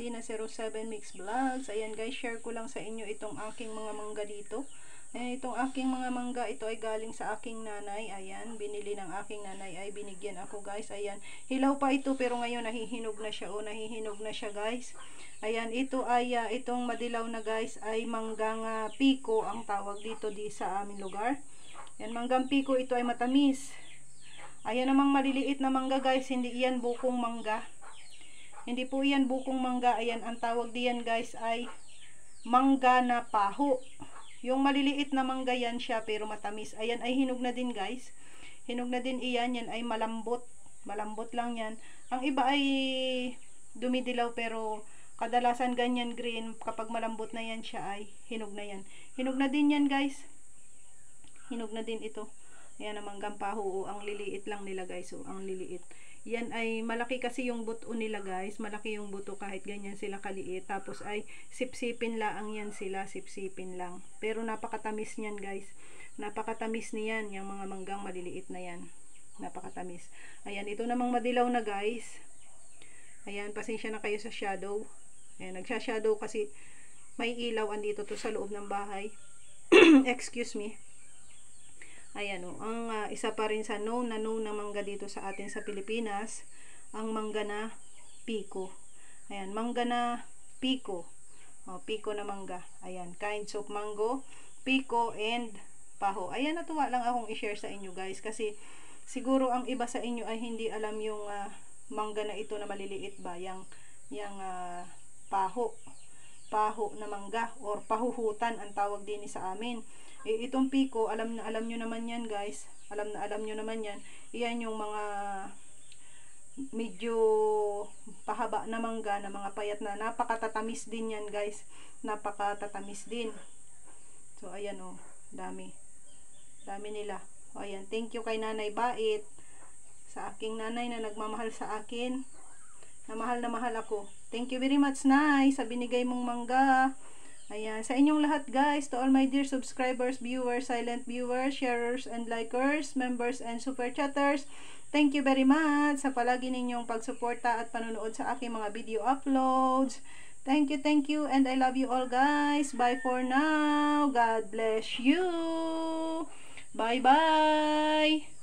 Christina07 Mix Vlogs. Ayan guys, share ko lang sa inyo itong aking mga mangga dito. Ayan, itong aking mga mangga, ito ay galing sa aking nanay. Ayan, binili ng aking nanay, ay binigyan ako guys. Ayan, hilaw pa ito pero ngayon nahihinog na siya. O, nahihinog na siya guys. Ayan, ito ay, itong madilaw na guys ay manggang piko ang tawag dito sa aming lugar. Ayan, manggang piko, ito ay matamis. Ayan namang maliliit na mangga guys, hindi iyan bukong mangga. Hindi po iyan bukong mangga. Ayan, ang tawag diyan guys ay mangga na paho. Yung maliliit na mangga yan siya pero matamis. Ayan ay hinog na din guys. Hinog na din iyan. Yan ay malambot. Malambot lang yan. Ang iba ay dumidilaw pero kadalasan ganyan green. Kapag malambot na yan siya ay hinog na yan. Hinog na din yan guys. Hinog na din ito. Ayan ang manggang paho. Ang liliit lang nila guys. Ang liliit. Yan ay malaki kasi yung buto nila guys. Malaki yung buto kahit ganyan sila kaliit. Tapos ay sipsipin lang yan sila. Sipsipin lang. Pero napakatamis niyan guys. Napakatamis niyan. Yung mga manggang maliliit na yan. Napakatamis. Ayan, ito namang madilaw na guys. Ayan, pasensya na kayo sa shadow. Ayan, nagsha-shadow kasi may ilaw andito to sa loob ng bahay. Excuse me. Ayan o, ang isa pa rin sa known na mangga dito sa atin sa Pilipinas, ang mangga na piko. Ayan, mangga na piko. O, piko na mangga. Ayan, kinds of mango, piko, and paho. Ayan, natuwa lang akong i-share sa inyo guys kasi siguro ang iba sa inyo ay hindi alam yung mangga na ito na maliliit ba, yung paho. Paho na mangga or pahuhutan ang tawag din sa amin. Itong piko, alam nyo naman yan guys. Alam nyo naman yan. Iyan yung mga medyo pahaba na mangga na mga payat na napakatatamis din yan guys. Napakatatamis din. So ayan o, dami. Dami nila. O ayan, thank you kay Nanay Bait. Sa aking nanay na nagmamahal sa akin. Na mahal ako. Thank you very much, Nay, sa binigay mong mangga. Ayan, sa inyong lahat guys, to all my dear subscribers, viewers, silent viewers, sharers and likers, members and super chatters, thank you very much sa palagi ninyong pagsuporta at panonood sa aking mga video uploads. Thank you, and I love you all guys. Bye for now. God bless you. Bye-bye.